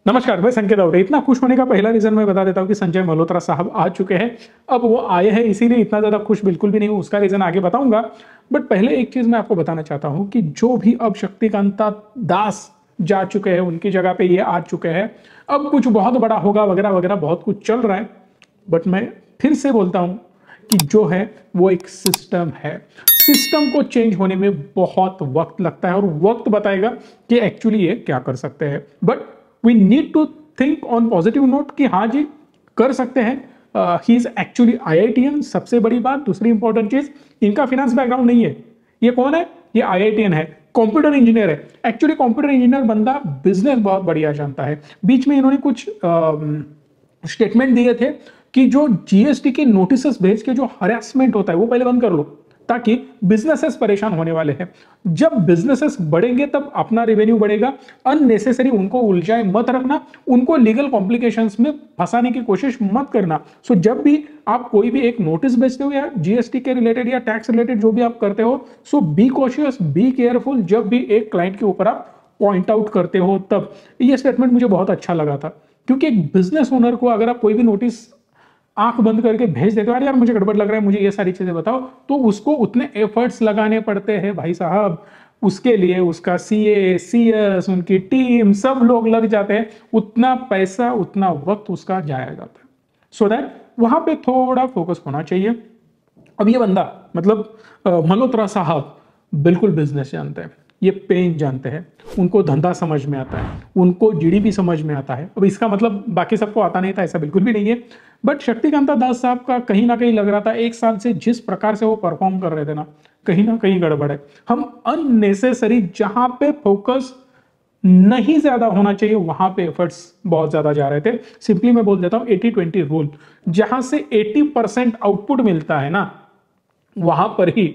नमस्कार, मैं संकेत अवरे। इतना खुश होने का पहला रीजन मैं बता देता हूँ कि संजय मल्होत्रा साहब आ चुके हैं। अब वो आए हैं इसीलिए इतना ज्यादा खुश बिल्कुल भी नहीं हूँ, उसका रीजन आगे बताऊंगा। बट पहले एक चीज मैं आपको बताना चाहता हूँ कि जो भी अब शक्तिकांता दास जा चुके हैं उनकी जगह पे ये आ चुके हैं। अब कुछ बहुत बड़ा होगा वगैरह वगैरह बहुत कुछ चल रहा है। बट मैं फिर से बोलता हूँ कि जो है वो एक सिस्टम है। सिस्टम को चेंज होने में बहुत वक्त लगता है और वक्त बताएगा कि एक्चुअली ये क्या कर सकते हैं। But we need to think on positive note कि हाँ जी कर सकते हैं। He is actually IITian. सबसे बड़ी बात, दूसरी इंपॉर्टेंट चीज, इनका फिनेंस बैकग्राउंड नहीं है। ये कौन है? ये आईआईटीएन है, कंप्यूटर इंजीनियर है। एक्चुअली कंप्यूटर इंजीनियर बंदा बिजनेस बहुत बढ़िया जानता है। बीच में इन्होंने कुछ स्टेटमेंट दिए थे कि जो जीएसटी के नोटिस भेज के जो हरासमेंट होता है वो पहले बंद कर लो, ताकि बिजनेसेस परेशान होने वाले हैं। जब बिजनेसेस बढ़ेंगे तब अपना रेवेन्यू बढ़ेगा। अननेसेसरी उनको उलझाए मत रखना, उनको लीगल कॉम्प्लिकेशंस में फंसाने की कोशिश मत करना। सो जब भी आप कोई भी एक नोटिस भेजते हो या जीएसटी के रिलेटेड या टैक्स रिलेटेड जो भी आप करते हो, सो बी कॉशियस, बी केयरफुल। जब भी एक क्लाइंट के ऊपर आप पॉइंट आउट करते हो तब। ये स्टेटमेंट मुझे बहुत अच्छा लगा था, क्योंकि एक बिजनेस ओनर को अगर आप कोई भी नोटिस आंख बंद करके भेज देते हो, अरे यार मुझे गड़बड़ लग रहा है, मुझे ये सारी चीजें बताओ, तो उसको उतने एफर्ट्स लगाने पड़ते हैं भाई साहब। उसके लिए उसका सीए, सीएस, उनकी टीम, सब लोग लग जाते हैं। उतना पैसा, उतना वक्त उसका जाया जाता है। सो दैट वहां पे थोड़ा फोकस होना चाहिए। अब ये बंदा मतलब मल्होत्रा साहब बिल्कुल बिजनेस जानते हैं, ये पेन जानते हैं, उनको धंधा समझ में आता है, उनको जीडीपी समझ में आता है। अब इसका मतलब बाकी सबको आता नहीं था, ऐसा बिल्कुल भी नहीं है। बट शक्तिकांता दास साहब का कहीं ना कहीं लग रहा था एक साल से जिस प्रकार से वो परफॉर्म कर रहे थे ना कहीं गड़बड़ है। हम अननेसेसरी जहां पे फोकस नहीं ज्यादा होना चाहिए वहां पे एफर्ट्स बहुत ज्यादा जा रहे थे। सिंपली मैं बोल देता हूं 80-20 रूल। जहां से 80% आउटपुट मिलता है ना, वहां पर ही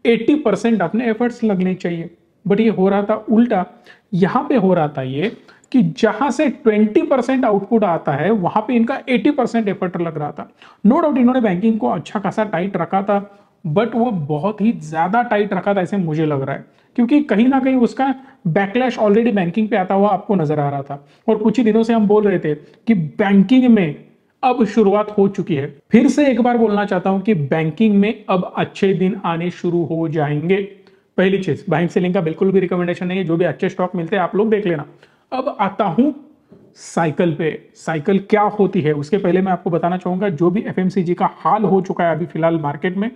80% अपने एफर्ट्स लगने चाहिए। बट ये हो रहा था उल्टा। यहां पे हो रहा था ये कि जहां से 20% आउटपुट आता है वहां पे इनका 80% एफर्ट लग रहा था। नो डाउट इन्होंने बैंकिंग को अच्छा खासा टाइट रखा था, बट वो बहुत ही ज्यादा टाइट रखा था ऐसे मुझे लग रहा है, क्योंकि कहीं ना कहीं उसका बैकलैश ऑलरेडी बैंकिंग पे आता हुआ आपको नजर आ रहा था। और कुछ ही दिनों से हम बोल रहे थे कि बैंकिंग में अब शुरुआत हो चुकी है। फिर से एक बार बोलना चाहता हूं कि बैंकिंग में अब अच्छे दिन आने शुरू हो जाएंगे। पहली चीज, बाइंग सेलिंग का बिल्कुल भी रिकमेंडेशन नहीं है, जो भी अच्छे स्टॉक मिलते हैं आप लोग देख लेना। अब आता हूं साइकिल पे। साइकिल क्या होती है उसके पहले मैं आपको बताना चाहूंगा जो भी एफएमसीजी का हाल हो चुका है अभी फिलहाल मार्केट में,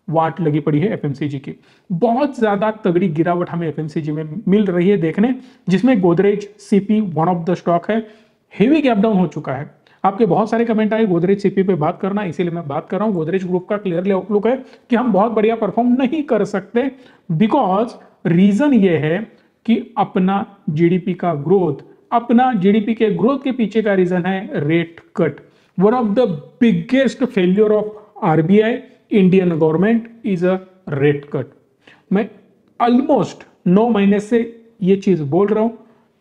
वाट लगी पड़ी है एफएमसीजी की। बहुत ज्यादा तगड़ी गिरावट हमें एफएमसीजी में मिल रही है देखने, जिसमें Godrej CP one of the stock है। हेवी गैप डाउन हो चुका है। आपके बहुत सारे कमेंट आए गोदरेज सीपी पे बात करना, इसीलिए मैं बात कर रहा हूं। गोदरेज ग्रुप का क्लियरली आउटलुक है कि हम बहुत बढ़िया परफॉर्म नहीं कर सकते, बिकॉज रीजन ये है कि अपना जीडीपी का ग्रोथ, अपना जीडीपी के ग्रोथ के पीछे का रीजन है rate cut. One of the biggest failure of RBI Indian government is a rate cut. मैं ऑलमोस्ट 9 महीने से ये चीज बोल रहा हूं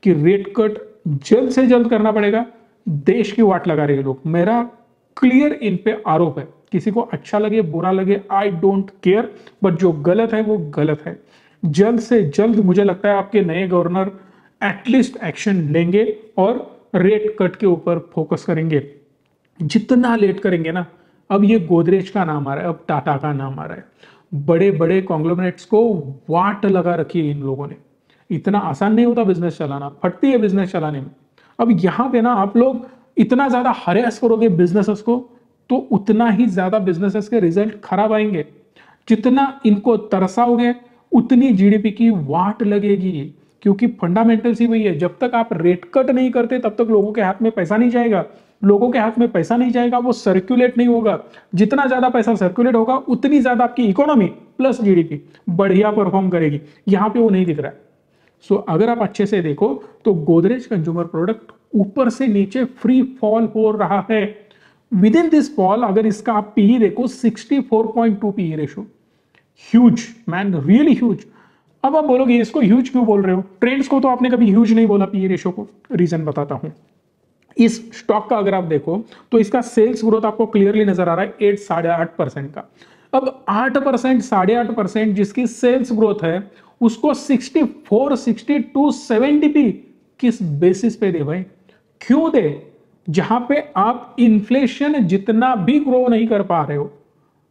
कि रेट कट जल्द से जल्द करना पड़ेगा। देश की वाट लगा रहे लोग, मेरा क्लियर इन पे आरोप है। किसी को अच्छा लगे बुरा लगे, आई डोंट केयर, बट जो गलत है वो गलत है। जल्द से जल्द मुझे लगता है आपके नए गवर्नर एटलीस्ट एक्शन लेंगे और रेट कट के ऊपर फोकस करेंगे। जितना लेट करेंगे ना, अब ये गोदरेज का नाम आ रहा है, अब टाटा का नाम आ रहा है, बड़े बड़े कॉन्ग्लोमरेट्स को वाट लगा रखी है इन लोगों ने। इतना आसान नहीं होता बिजनेस चलाना, फटती है बिजनेस चलाने में। अब यहां पे ना आप लोग इतना ज्यादा हरेस करोगे बिजनेसेस को, तो उतना ही ज्यादा बिजनेसेस के रिजल्ट खराब आएंगे। जितना इनको तरसाओगे उतनी जीडीपी की वाट लगेगी, क्योंकि फंडामेंटल्स ही वही है। जब तक आप रेट कट नहीं करते तब तक लोगों के हाथ में पैसा नहीं जाएगा। लोगों के हाथ में पैसा नहीं जाएगा, वो सर्कुलेट नहीं होगा। जितना ज्यादा पैसा सर्कुलेट होगा उतनी ज्यादा आपकी इकोनॉमी प्लस जीडीपी बढ़िया परफॉर्म करेगी। यहां पे वो नहीं दिख रहा है। सो अगर आप अच्छे से देखो तो गोदरेज कंज्यूमर प्रोडक्ट ऊपर से नीचे फ्री फॉल हो रहा है। विद इन दिस फॉल अगर इसका आप पीई देखो 64.2 PE ratio, huge man, really huge. अब आप बोलोगे इसको ह्यूज क्यों बोल रहे हो? ट्रेंड्स को तो आपने कभी ह्यूज नहीं बोला पीई रेशो को। रीजन बताता हूं। इस स्टॉक का अगर आप देखो तो इसका सेल्स ग्रोथ आपको क्लियरली नजर आ रहा है 8.5% का। अब 8%, 8.5% जिसकी सेल्स ग्रोथ है उसको 64, 62, 70 किस बेसिस पे दे भाई? क्यों दे? जहां पे आप इन्फ्लेशन जितना भी ग्रो नहीं कर पा रहे हो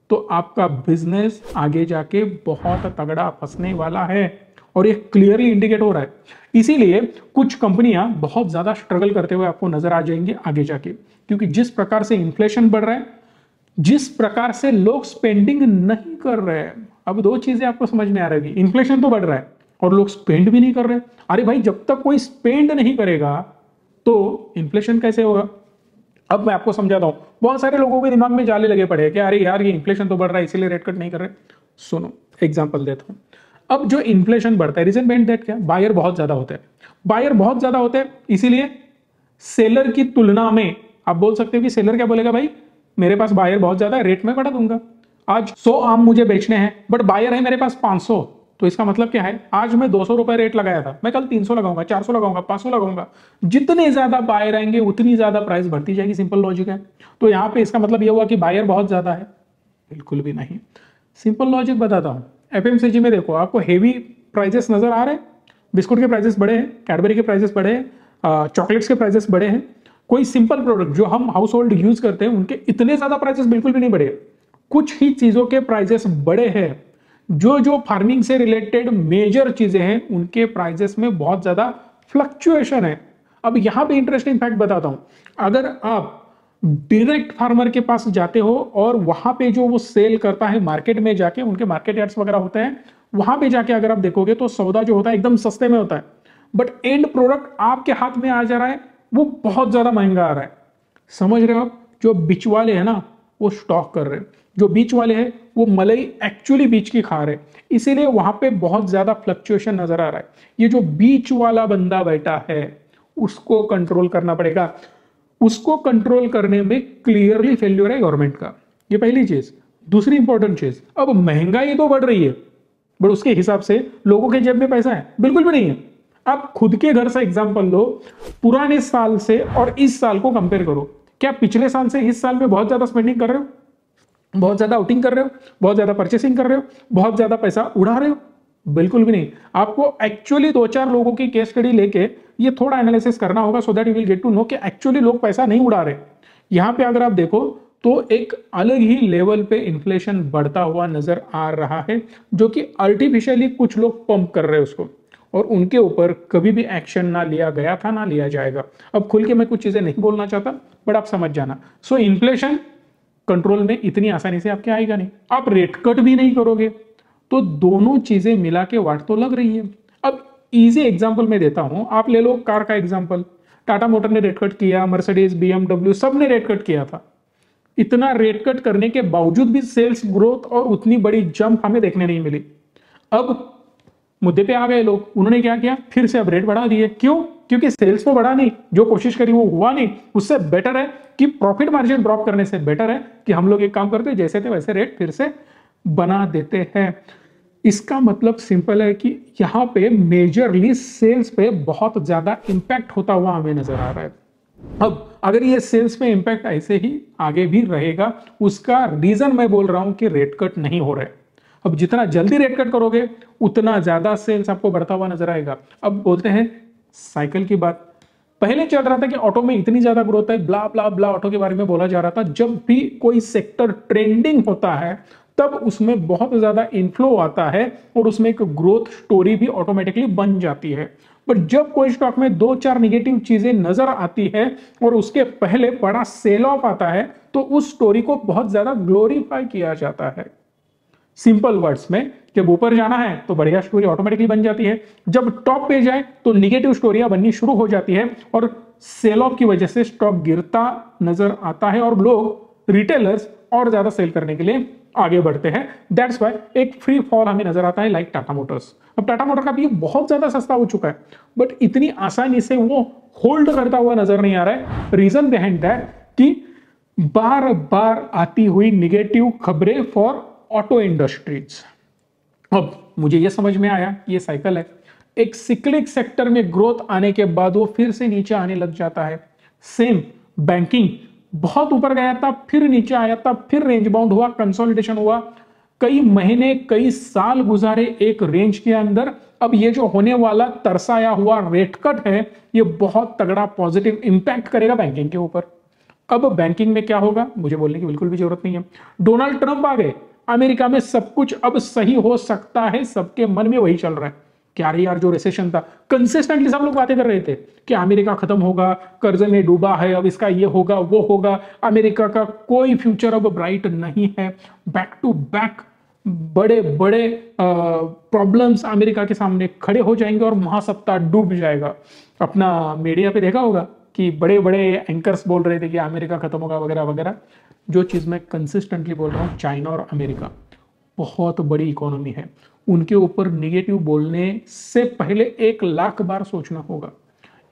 तो आपका बिजनेस आगे जाके बहुत तगड़ा फंसने वाला है, और ये क्लियरली इंडिकेट हो रहा है। इसीलिए कुछ कंपनियां बहुत ज्यादा स्ट्रगल करते हुए आपको नजर आ जाएंगे आगे जाके, क्योंकि जिस प्रकार से इन्फ्लेशन बढ़ रहा है, जिस प्रकार से लोग स्पेंडिंग नहीं कर रहे हैं। अब दो चीजें आपको समझ में आ रही है, इन्फ्लेशन तो बढ़ रहा है और लोग स्पेंड भी नहीं कर रहे। अरे भाई, जब तक कोई स्पेंड नहीं करेगा तो इन्फ्लेशन कैसे होगा? अब मैं आपको समझाता हूं। बहुत सारे लोगों के दिमाग में जाले लगे पड़े हैं कि अरे यार, ये इन्फ्लेशन तो बढ़ रहा है इसीलिए रेट कट नहीं कर रहे। सुनो, एग्जांपल देता हूं। अब जो इन्फ्लेशन बढ़ता है, रीजन बिहाइंड दैट क्या? बायर बहुत ज्यादा होते हैं। बायर बहुत ज्यादा होते हैं, इसीलिए सेलर की तुलना में आप बोल सकते हो कि सेलर क्या बोलेगा, भाई मेरे पास बायर बहुत ज्यादा है, रेट में बढ़ा दूंगा। आज 100 आम मुझे बेचने हैं, बट बायर है मेरे पास 500, तो इसका मतलब क्या है? आज मैं 200 रुपए रेट लगाया था, मैं कल 300 लगाऊंगा, 400 लगाऊंगा, 500 लगाऊंगा। जितने ज्यादा बायर आएंगे उतनी ज्यादा प्राइस बढ़ती जाएगी। सिंपल लॉजिक है। तो यहां पे इसका मतलब यह हुआ कि बायर बहुत ज्यादा है? बिल्कुल भी नहीं। सिंपल लॉजिक बताता हूं। एफएमसीजी में देखो, आपको हेवी प्राइजेस नजर आ रहे हैं। बिस्कुट के प्राइजेस बढ़े हैं, कैडबरी के प्राइजेस बढ़े हैं, चॉकलेट्स के प्राइजेस बढ़े हैं। कोई सिंपल प्रोडक्ट जो हम हाउस होल्ड यूज करते हैं उनके इतने ज्यादा प्राइसेस बिल्कुल भी नहीं बढ़े। कुछ ही चीजों के प्राइसेस बढ़े हैं। जो जो फार्मिंग से रिलेटेड मेजर चीजें हैं उनके प्राइसेस में बहुत ज्यादा फ्लक्चुएशन है। अब यहां पे इंटरेस्टिंग फैक्ट बताता हूं। अगर आप डायरेक्ट फार्मर के पास जाते हो और वहां पे जो वो सेल करता है मार्केट में जाके, उनके मार्केट यार्ड्स वगैरह होते हैं, वहां पे जाके अगर आप देखोगे तो सौदा जो होता है एकदम सस्ते में होता है, बट एंड प्रोडक्ट आपके हाथ में आ जा रहा है वो बहुत ज्यादा महंगा आ रहा है। समझ रहे हो आप? जो बीच वाले हैं ना, वो स्टॉक कर रहे हैं, जो बीच वाले हैं वो मलई एक्चुअली बीच की खा रहे हैं, इसीलिए वहां पे बहुत ज्यादा फ्लक्चुएशन नजर आ रहा है। ये जो बीच वाला बंदा बैठा है उसको कंट्रोल करना पड़ेगा। उसको कंट्रोल करने में क्लियरली फेल्यूर है गवर्नमेंट का। ये पहली चीज। दूसरी इंपॉर्टेंट चीज, अब महंगाई तो बढ़ रही है बट उसके हिसाब से लोगों के जेब में पैसा है? बिल्कुल भी नहीं है। आप खुद के घर से एग्जांपल लो, पुराने साल से और इस साल को कंपेयर करो। क्या पिछले साल से इस साल में बहुत ज्यादा स्पेंडिंग कर रहे हो? बहुत ज्यादा आउटिंग कर रहे हो? बहुत ज्यादा परचेसिंग कर रहे हो? बहुत ज्यादा पैसा उड़ा रहे हो? बिल्कुल भी नहीं। आपको एक्चुअली 2-4 लोगों की केस स्टडी लेके ये थोड़ा एनालिसिस करना होगा, so that you will get to know कि एक्चुअली लोग पैसा नहीं उड़ा रहे। यहां पे अगर आप देखो तो एक अलग ही लेवल पे इन्फ्लेशन बढ़ता हुआ नजर आ रहा है, जो कि आर्टिफिशियली कुछ लोग पंप कर रहे हैं उसको, और उनके ऊपर कभी भी एक्शन ना लिया गया था, ना लिया जाएगा। अब खुल के मैं कुछ चीजें नहीं बोलना चाहता, बट आप समझ जाना। सो इन्फ्लेशन कंट्रोल में इतनी आसानी से आपके आएगा नहीं। आप रेट कट भी नहीं करोगे तो दोनों चीजें मिला के वाट तो लग रही है। अब इजी एग्जांपल मैं देता हूं, आप ले लो कार का एग्जांपल। टाटा मोटर ने रेट कट किया, मर्सिडीज, बीएमडब्ल्यू सब ने रेट कट किया था। इतना रेट कट करने के बावजूद भी सेल्स ग्रोथ और उतनी बड़ी जंप हमें देखने नहीं मिली। अब मुद्दे पे आ गए लोग, उन्होंने क्या किया? फिर से अब रेट बढ़ा दिए। क्यों? क्योंकि सेल्स तो बढ़ा नहीं, जो कोशिश करी वो हुआ नहीं। उससे बेटर है कि प्रॉफिट मार्जिन ड्रॉप करने से बेटर है कि हम लोग एक काम करते हैं, जैसे थे वैसे रेट फिर से बना देते हैं। इसका मतलब सिंपल है कि यहां पे मेजरली सेल्स पे बहुत ज्यादा इंपैक्ट होता हुआ हमें नजर आ रहा है। अब अगर ये सेल्स पे इंपैक्ट ऐसे ही आगे भी रहेगा, उसका रीजन मैं बोल रहा हूं कि रेट कट नहीं हो रहे। अब जितना जल्दी रेट कट करोगे उतना ज्यादा सेल्स आपको बढ़ता हुआ नजर आएगा। अब बोलते हैं साइकिल की बात। पहले चल रहा था कि ऑटो में इतनी ज्यादा ग्रोथ है, ब्ला ब्ला ब्ला ऑटो के बारे में बोला जा रहा था। जब भी कोई सेक्टर ट्रेंडिंग होता है तब उसमें बहुत ज्यादा इनफ्लो आता है और उसमें एक ग्रोथ स्टोरी भी ऑटोमेटिकली बन जाती है। बट जब कोई स्टॉक में 2-4 निगेटिव चीजें नजर आती है और उसके पहले बड़ा सेल ऑफ आता है तो उस स्टोरी को बहुत ज्यादा ग्लोरीफाई किया जाता है। सिंपल वर्ड्स में, जब ऊपर जाना है तो बढ़िया स्टोरी ऑटोमेटिकली बन जाती है, जब टॉप पे जाए तो निगेटिव स्टोरियां बननी शुरू हो जाती है और सेल ऑफ की वजह से स्टॉक गिरता नजर आता है और लोग रिटेलर्स और ज्यादा सेल करने के लिए आगे बढ़ते हैं। दैट्स व्हाई एक फ्री फॉल हमें नजर आता है लाइक टाटा मोटर्स। अब टाटा मोटर का भी बहुत ज्यादा सस्ता हो चुका है बट इतनी आसानी से वो होल्ड करता हुआ नजर नहीं आ रहा है। रीजन बिहाइंड दैट कि बार बार आती हुई निगेटिव खबरें फॉर ऑटो इंडस्ट्रीज। अब मुझे यह समझ में आया ये साइकिल है। एक सिक्लिक सेक्टर में ग्रोथ आने के बाद वो फिर से नीचे आने लग जाता है। सेम बैंकिंग बहुत ऊपर गया था, फिर नीचे आया था, फिर रेंज बाउंड हुआ, कंसोलिडेशन हुआ, कई महीने कई साल गुजारे एक रेंज के अंदर। अब ये जो होने वाला तरसाया हुआ रेट कट है, ये बहुत तगड़ा पॉजिटिव इंपैक्ट करेगा बैंकिंग के ऊपर। अब बैंकिंग में क्या होगा मुझे बोलने की बिल्कुल भी जरूरत नहीं है। डोनाल्ड ट्रंप आ गए, अमेरिका में सब कुछ अब सही हो सकता है, सबके मन में वही चल रहा है। क्या रे यार, जो रिसेशन था कंसिस्टेंटली सब लोग बातें कर रहे थे कि अमेरिका खत्म होगा, कर्ज में डूबा है, अब इसका ये होगा वो होगा, अमेरिका का कोई फ्यूचर अब ब्राइट नहीं है। बैक टू बैक बड़े बड़े प्रॉब्लम्स अमेरिका के सामने खड़े हो जाएंगे और महासत्ता डूब जाएगा। अपना मीडिया पे देखा होगा कि बड़े बड़े एंकर्स बोल रहे थे कि अमेरिका खत्म होगा वगैरह वगैरह। जो चीज़ मैं कंसिस्टेंटली बोल रहा हूँ, चाइना और अमेरिका बहुत बड़ी इकोनॉमी है, उनके ऊपर निगेटिव बोलने से पहले 1,00,000 बार सोचना होगा।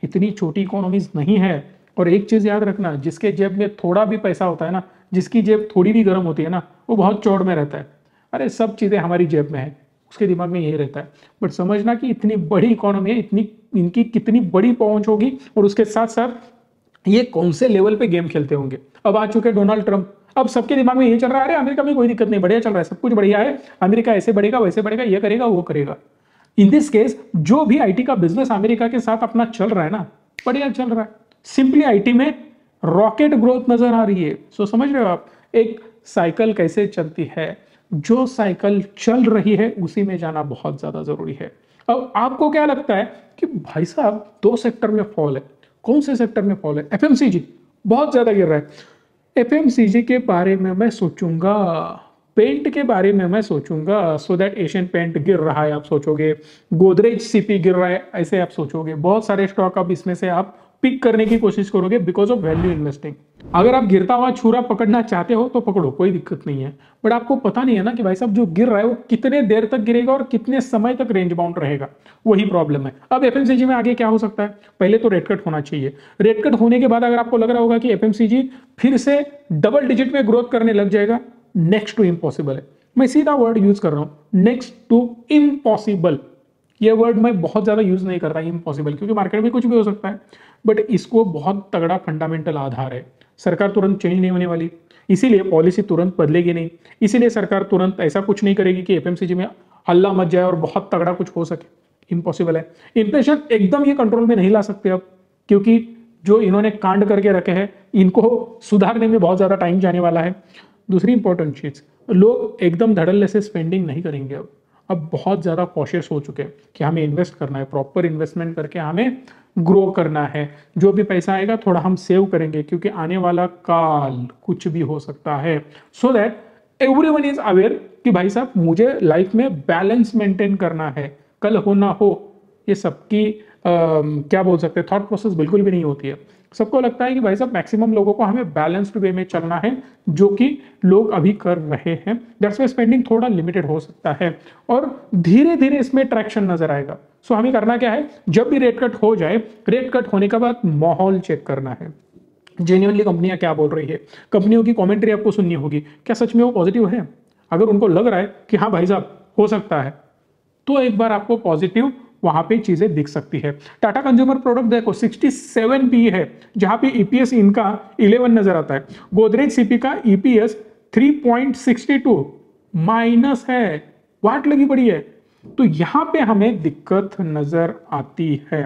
इतनी छोटी इकोनॉमीज नहीं है। और एक चीज़ याद रखना, जिसके जेब में थोड़ा भी पैसा होता है ना, जिसकी जेब थोड़ी भी गर्म होती है ना, वो बहुत चौड़ में रहता है। अरे सब चीज़ें हमारी जेब में है, उसके दिमाग में यही रहता है। बट समझना कि इतनी बड़ी इकोनॉमी है, इतनी इनकी कितनी बड़ी पहुंच होगी, और उसके साथ साथ ये कौन से लेवल पे गेम खेलते होंगे। अब आ चुके डोनाल्ड ट्रंप, अब सबके दिमाग में यही चल रहा है, अरे अमेरिका में कोई दिक्कत नहीं, बढ़िया चल रहा है, सब कुछ बढ़िया है, अमेरिका ऐसे बढ़ेगा वैसे बढ़ेगा, ये करेगा वो करेगा। इन दिस केस जो भी आईटी का बिजनेस अमेरिका के साथ अपना चल रहा है ना, बढ़िया चल रहा है। सिंपली आईटी में रॉकेट ग्रोथ नजर आ रही है। सो समझ रहे हो आप एक साइकिल कैसे चलती है, जो साइकिल चल रही है उसी में जाना बहुत ज्यादा जरूरी है। अब आपको क्या लगता है कि भाई साहब 2 सेक्टर में फॉल है, कौन से सेक्टर में फॉल है? एफएमसीजी बहुत ज्यादा गिर रहा है। एफएमसीजी के बारे में मैं सोचूंगा, पेंट के बारे में मैं सोचूंगा, सो दैट एशियन पेंट गिर रहा है आप सोचोगे, गोदरेज सीपी गिर रहा है ऐसे आप सोचोगे, बहुत सारे स्टॉक अब इसमें से आप पिक करने की कोशिश करोगे बिकॉज ऑफ वैल्यू इन्वेस्टिंग। अगर आप गिरता हुआ छुरा पकड़ना चाहते हो तो पकड़ो, कोई दिक्कत नहीं है। बट आपको पता नहीं है ना कि भाई साहब जो गिर रहा है वो कितने देर तक गिरेगा और कितने समय तक रेंज बाउंड रहेगा, वही प्रॉब्लम है। अब एफएमसीजी में आगे क्या हो सकता है, पहले तो रेट कट होना चाहिए। रेट कट होने के बाद अगर आपको लग रहा होगा कि एफएमसीजी फिर से डबल डिजिट में ग्रोथ करने लग जाएगा, नेक्स्ट टू इम्पॉसिबल है। मैं सीधा वर्ड यूज कर रहा हूं, नेक्स्ट टू इम्पॉसिबल। ये वर्ड मैं बहुत ज्यादा यूज नहीं कर रहा इम्पॉसिबल, क्योंकि मार्केट में कुछ भी हो सकता है। बट इसको बहुत तगड़ा फंडामेंटल आधार है, सरकार तुरंत चेंज नहीं होने वाली, इसीलिए पॉलिसी तुरंत बदलेगी नहीं, इसीलिए सरकार तुरंत ऐसा कुछ नहीं करेगी कि एफएमसीजी में हल्ला मच जाए और बहुत तगड़ा कुछ हो सके। इम्पॉसिबल है। इन्फ्लेशन एकदम ये कंट्रोल में नहीं ला सकते अब, क्योंकि जो इन्होंने कांड करके रखे हैं इनको सुधारने में बहुत ज्यादा टाइम जाने वाला है। दूसरी इंपॉर्टेंट चीज, लोग एकदम धड़ल्ले से स्पेंडिंग नहीं करेंगे। अब बहुत ज्यादा कॉशियस हो चुके हैं कि हमें इन्वेस्ट करना है, प्रॉपर इन्वेस्टमेंट करके हमें ग्रो करना है। जो भी पैसा आएगा थोड़ा हम सेव करेंगे, क्योंकि आने वाला काल कुछ भी हो सकता है। So that everyone is aware कि भाई साहब मुझे लाइफ में बैलेंस मेंटेन करना है, कल हो ना हो। ये सबकी क्या बोल सकते हैं, थॉट प्रोसेस बिल्कुल भी नहीं होती है। सबको लगता है कि भाई साहब मैक्सिमम लोगों को हमें बैलेंस्ड वे में चलना है, जो कि लोग अभी कर रहे हैं। दैट्स वाई स्पेंडिंग थोड़ा लिमिटेड हो सकता है और धीरे धीरे इसमें ट्रैक्शन नजर आएगा। सो हमें करना क्या है, जब भी रेट कट हो जाए, रेट कट होने के बाद माहौल चेक करना है, जेन्युइनली कंपनियां क्या बोल रही है, कंपनियों की कमेंट्री आपको सुननी होगी, क्या सच में वो पॉजिटिव है। अगर उनको लग रहा है कि हाँ भाई साहब हो सकता है, तो एक बार आपको पॉजिटिव वहां पे चीजें दिख सकती है। टाटा कंज्यूमर प्रोडक्ट देखो 67 पी है, जहां पे ईपीएस इनका 11 नजर आता है। गोदरेज सीपी का ईपीएस 3.62 माइनस है, वाट लगी पड़ी है। तो यहां पे हमें दिक्कत नजर आती है।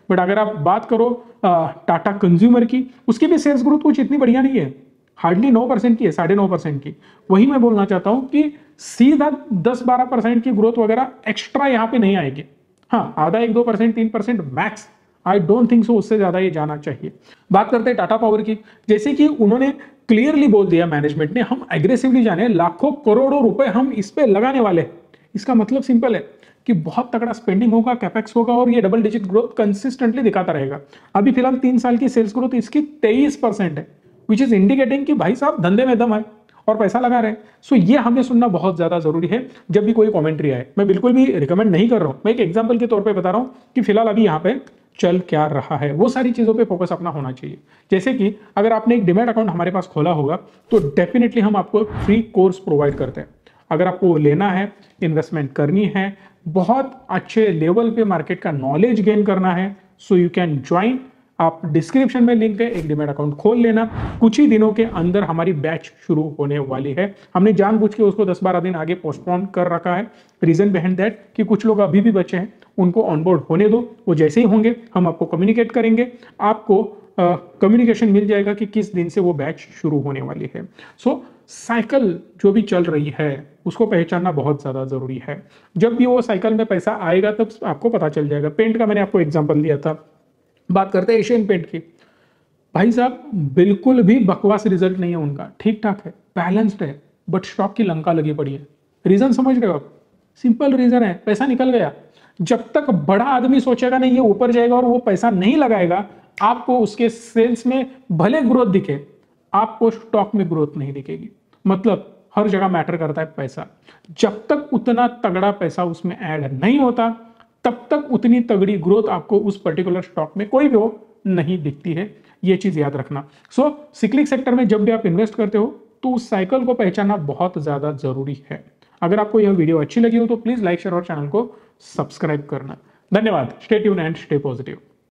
बट अगर आप बात करो टाटा कंज्यूमर की, उसकी भी सेल्स ग्रोथ कुछ इतनी बढ़िया नहीं है, हार्डली 9% की है, 9.5% की। वही मैं बोलना चाहता हूं कि सीधा 10-12% की ग्रोथ वगैरह एक्स्ट्रा यहां पे नहीं आएगी। हाँ, आधा 1-2%, 3% max, I don't think so उससे ज्यादा ये जाना चाहिए। बात करते हैं टाटा पावर की, जैसे कि उन्होंने क्लियरली बोल दिया मैनेजमेंट ने, हम एग्रेसिवली जाने, लाखों करोड़ों रुपए हम इस पे लगाने वाले हैं। इसका मतलब सिंपल है कि बहुत तगड़ा स्पेंडिंग होगा, कैपेक्स होगा और ये डबल डिजिट ग्रोथ कंसिस्टेंटली दिखाता रहेगा। अभी फिलहाल 3 साल की सेल्स ग्रोथ इसकी 23% है, विच इज इंडिकेटिंग कि भाई साहब धंधे में दम है और पैसा लगा रहे हैं। सो ये हमें सुनना बहुत ज्यादा जरूरी है जब भी कोई कमेंट्री आए। मैं बिल्कुल भी रिकमेंड नहीं कर रहा हूं, मैं एक एग्जांपल के तौर पे बता रहा हूं कि फिलहाल अभी यहाँ पे चल क्या रहा है, वो सारी चीजों पे फोकस अपना होना चाहिए। जैसे कि अगर आपने एक डिमैट अकाउंट हमारे पास खोला होगा तो डेफिनेटली हम आपको फ्री कोर्स प्रोवाइड करते हैं। अगर आपको लेना है, इन्वेस्टमेंट करनी है, बहुत अच्छे लेवल पे मार्केट का नॉलेज गेन करना है, सो यू कैन ज्वाइन आप डिस्क्रिप्शन में लिंक है, एक डीमैट अकाउंट खोल लेना। कुछ ही दिनों के अंदर हमारी बैच शुरू होने वाली है। हमने जानबूझ के उसको 10-12 दिन आगे पोस्टपोन कर रखा है। रीजन बिहाइंड दैट कि कुछ लोग अभी भी बचे हैं, उनको ऑनबोर्ड होने दो। वो जैसे ही होंगे हम आपको कम्युनिकेट करेंगे, आपको कम्युनिकेशन मिल जाएगा कि किस दिन से वो बैच शुरू होने वाली है। सो साइकिल जो भी चल रही है उसको पहचानना बहुत ज़्यादा ज़रूरी है। जब भी वो साइकिल में पैसा आएगा तब आपको पता चल जाएगा। पेंट का मैंने आपको एग्जांपल दिया था, बात करते हैं एशियन पेंट की। भाई साहब बिल्कुल भी बकवास रिजल्ट नहीं है उनका, ठीक ठाक है, बैलेंस्ड है, बट स्टॉक की लंका लगी पड़ी है। रीजन समझ रहे हो आप? सिंपल रीजन है, पैसा निकल गया। जब तक बड़ा आदमी सोचेगा नहीं ये ऊपर जाएगा और वो पैसा नहीं लगाएगा, आपको उसके सेल्स में भले ग्रोथ दिखे, आपको स्टॉक में ग्रोथ नहीं दिखेगी। मतलब हर जगह मैटर करता है पैसा। जब तक उतना तगड़ा पैसा उसमें ऐड नहीं होता, तब तक उतनी तगड़ी ग्रोथ आपको उस पर्टिकुलर स्टॉक में कोई भी हो नहीं दिखती है। ये चीज याद रखना। सो सिक्लिक सेक्टर में जब भी आप इन्वेस्ट करते हो तो उस साइकिल को पहचानना बहुत ज्यादा जरूरी है। अगर आपको यह वीडियो अच्छी लगी हो तो प्लीज लाइक शेयर और चैनल को सब्सक्राइब करना। धन्यवाद। Stay tune and stay positive.